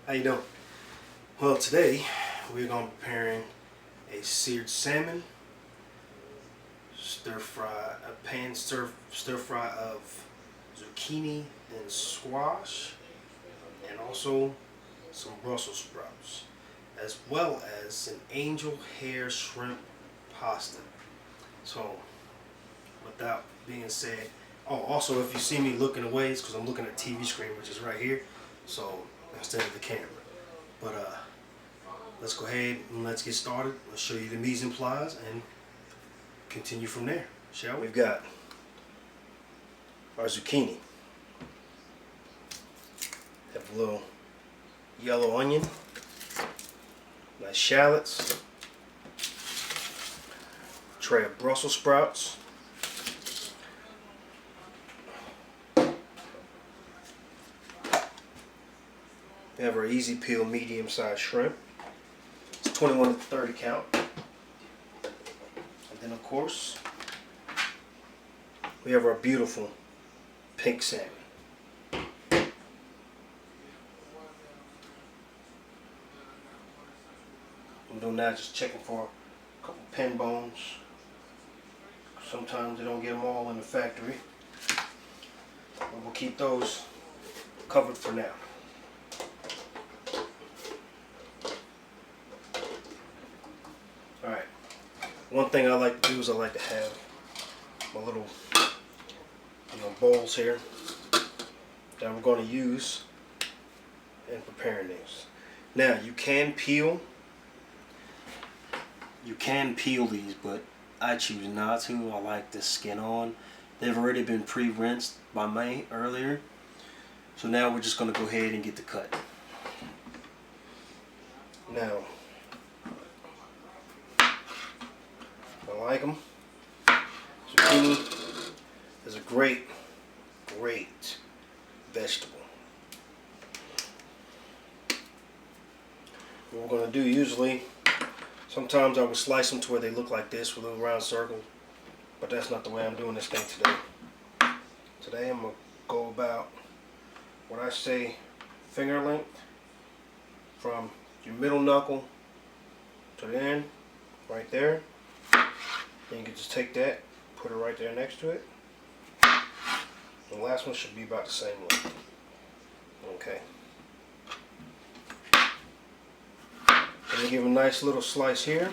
How you doing? Well, today we're gonna be preparing a seared salmon stir fry, stir fry of zucchini and squash, and also some Brussels sprouts, as well as an angel hair shrimp pasta. So, without being said, oh, also if you see me looking away, it's because I'm looking at the TV screen, which is right here. So instead of the camera. But let's go ahead and let's get started. I'll show you the mise en place and continue from there, shall we? We've got our zucchini. Have a little yellow onion, nice shallots, tray of Brussels sprouts, we have our easy peel medium sized shrimp. It's 21 to 30 count. And then of course we have our beautiful pink salmon. I'm doing that, just checking for a couple pin bones. Sometimes they don't get them all in the factory, but we'll keep those covered for now. Alright, one thing I like to do is I like to have my little bowls here that I'm going to use in preparing these. Now you can peel these, but I choose not to. I like the skin on. They've already been pre-rinsed by me earlier, so now we're just going to go ahead and get the cut. Now I like them. Zucchini is a great vegetable. What we're going to do usually, sometimes I would slice them to where they look like this with a little round circle, but that's not the way I'm doing this thing today. Today I'm going to go about what I say finger length from your middle knuckle to the end, right there. Then you can just take that, put it right there next to it. The last one should be about the same length. Okay. And we give a nice little slice here.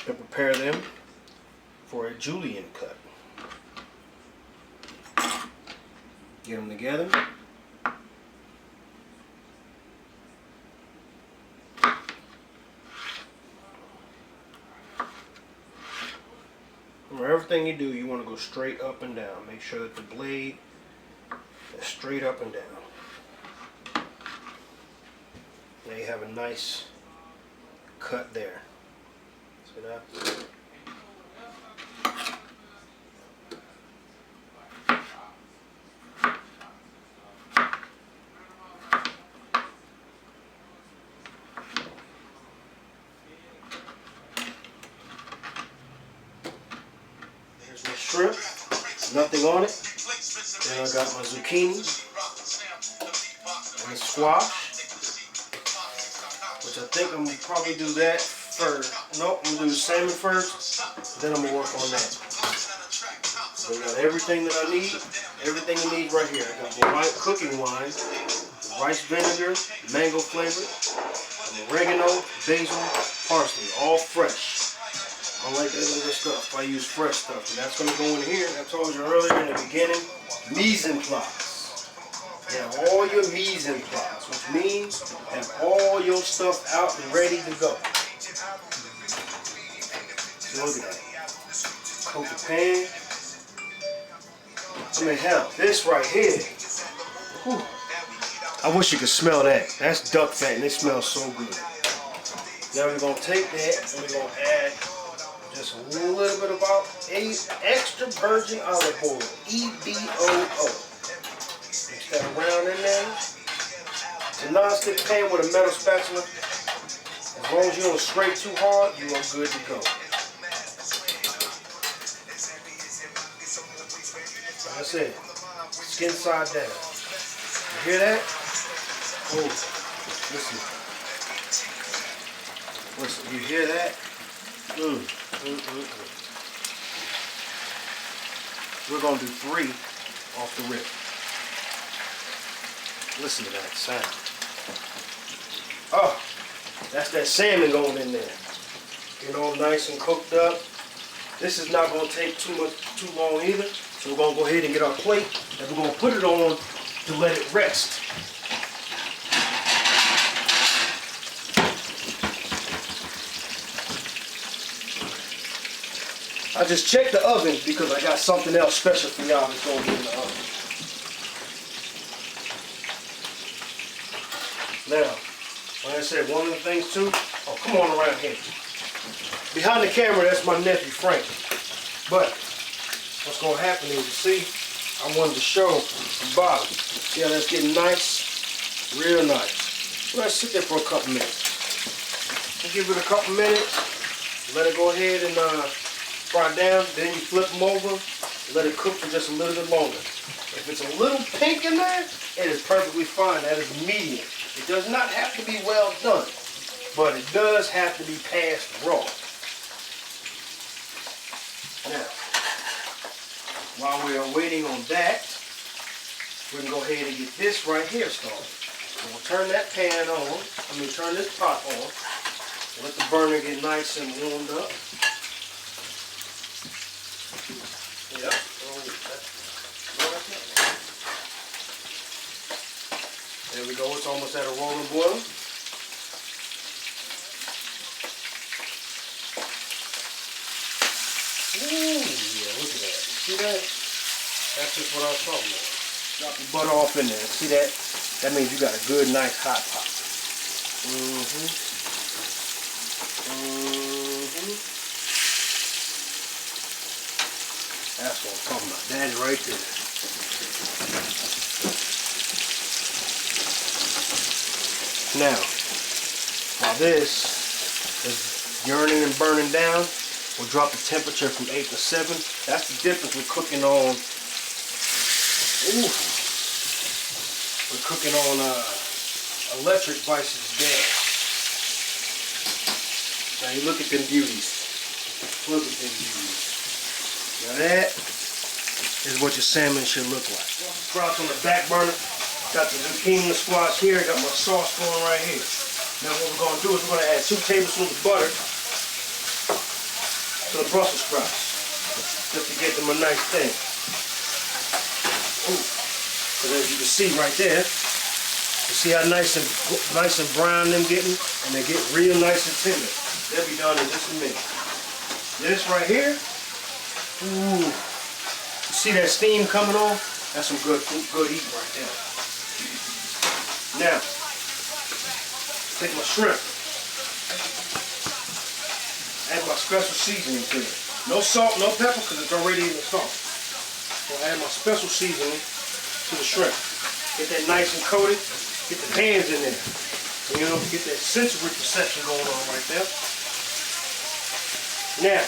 And prepare them for a julienne cut. Get them together. Everything you do, you want to go straight up and down. Make sure that the blade is straight up and down. Now you have a nice cut there. See that? Shrimp, nothing on it. Then I got my zucchini and the squash, which I think I'm gonna probably do that first. Nope, I'm gonna do the salmon first, then I'm gonna work on that. So I got everything that I need, everything you need right here. I got the white cooking wine, rice vinegar, mango flavored, oregano, basil, parsley, all fresh. I like that other stuff. I use fresh stuff. And that's going to go in here. I told you earlier in the beginning, mise en place. You have all your mise en place, which means have all your stuff out and ready to go. So look at that. Coat the pan. I mean, hell, this right here. Whew. I wish you could smell that. That's duck fat and it smells so good. Now we're going to take that and we're going to add just a little bit of about extra virgin olive oil, EVOO. Mix that around in there. It's a non-stick pan with a metal spatula. As long as you don't scrape too hard, you are good to go. That's it. Skin side down. You hear that? Oh, listen. Listen, you hear that? We're going to do 3 off the rip. Listen to that sound. Oh, that's that salmon going in there. Getting all nice and cooked up. This is not going to take too long either. So we're going to go ahead and get our plate and we're going to put it on to let it rest. I just checked the oven because I got something else special for y'all that's going to be in the oven. Now, like I said, one of the things too, oh, come on around here. Behind the camera, that's my nephew, Frank. But what's going to happen is, you see, I wanted to show the bottom. See how that's getting nice? Real nice. Let's sit there for a couple minutes. We'll give it a couple minutes. Let it go ahead and fry down. Then you flip them over. Let it cook for just a little bit longer. If it's a little pink in there, it is perfectly fine. That is medium. It does not have to be well done, but it does have to be passed raw. Now, while we are waiting on that, we can go ahead and get this right here started. So we'll turn that pan on. Turn this pot on. Let the burner get nice and warmed up. Yep. There we go. It's almost at a rolling boil. Ooh, yeah, look at that. See that? That's just what I was talking about. Drop the butter off in there. See that? That means you got a good, nice hot pot. That's what I'm talking about. That is right there. Now, while this is yearning and burning down, we'll drop the temperature from 8 to 7. That's the difference with cooking on. We're cooking on electric versus gas. Now you look at them beauties. Look at them beauties. Now that is what your salmon should look like. Sprouts on the back burner. Got the zucchini and squash here. Got my sauce going right here. Now what we're going to do is we're going to add 2 tablespoons of butter to the Brussels sprouts, just to get them a nice thing. Because as you can see right there, you see how nice and brown them getting, and they get real nice and tender. They'll be done in just a minute. This right here, ooh, you see that steam coming on? That's some good eating right there. Now, take my shrimp. Add my special seasoning to it. No salt, no pepper, because it's already in the sauce. So I add my special seasoning to the shrimp. Get that nice and coated. Get the pans in there. And you know, get that sensory perception going on right there. Now,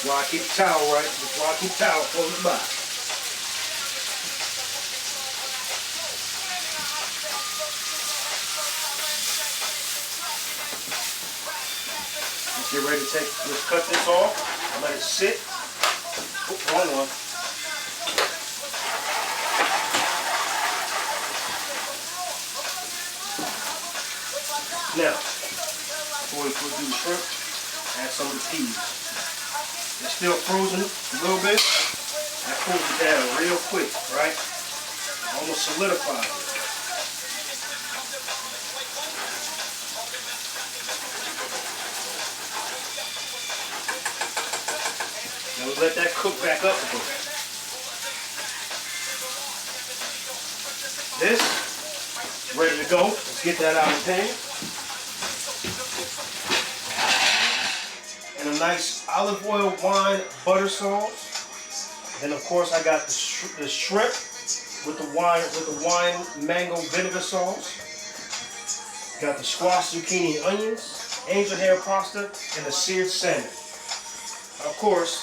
while I keep towel close by. Get ready to let's cut this off and let it sit. Wrong one. Now, before we do the shrimp, add some of the peas. They're still frozen a little bit. That cools it down real quick, right? Almost solidifies it. Now we let that cook back up a bit. This, ready to go. Let's get that out of the pan. And a nice olive oil, wine, butter sauce. And of course I got the shrimp with the wine mango vinegar sauce. Got the squash, zucchini, and onions, angel hair pasta, and the seared salmon. Of course,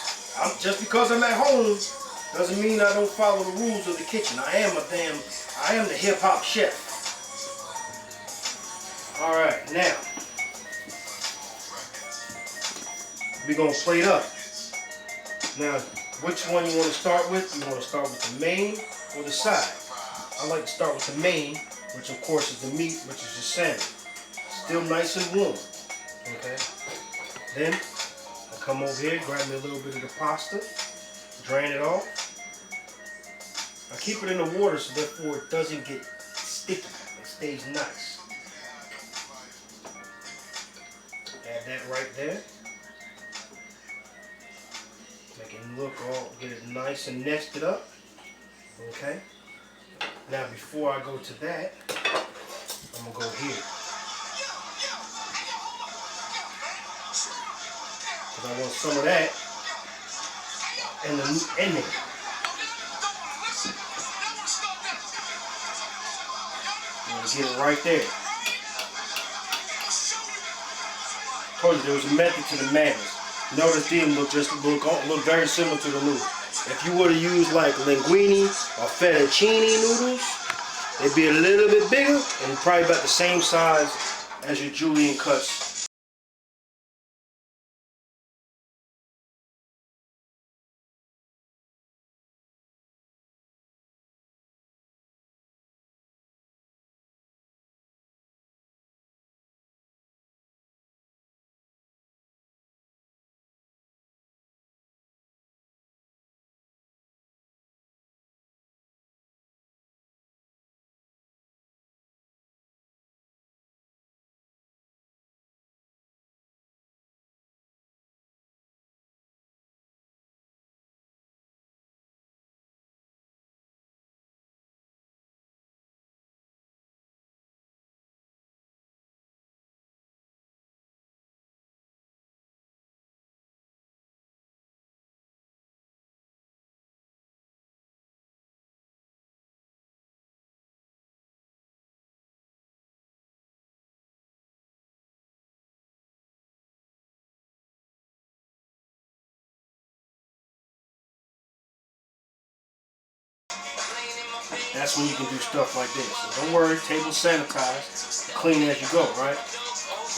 Just because I'm at home doesn't mean I don't follow the rules of the kitchen. I am the hip hop chef. All right, now we're gonna plate up. Now, which one you want to start with? You want to start with the main or the side? I like to start with the main, which of course is the meat, which is the salmon. Still nice and warm. Okay. Then I come over here, grab me a little bit of the pasta, drain it off. I keep it in the water so therefore it doesn't get sticky. It stays nice. Add that right there. Make it look all, get it nice and nested up. Okay. Now before I go to that, I'm gonna go here. Cause I want some of that in there. I'm gonna get it right there. Told you there was a method to the madness. Notice these look very similar to the noodles. If you were to use like linguine or fettuccine noodles, they'd be a little bit bigger and probably about the same size as your julienne cuts. That's when you can do stuff like this. So don't worry, table sanitized, clean as you go, right?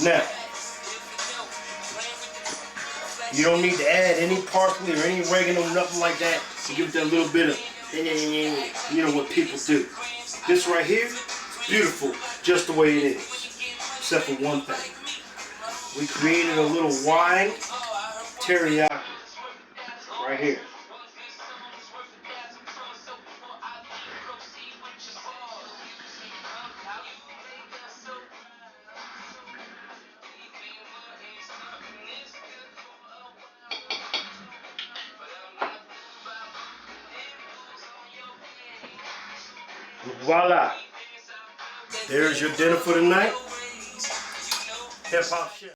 Now, you don't need to add any parsley or any oregano, nothing like that, to give it that little bit of, you know what people do. This right here, beautiful, just the way it is, except for one thing. We created a little wine teriyaki right here. Voila! There's your dinner for the night. Hip Hop Chef.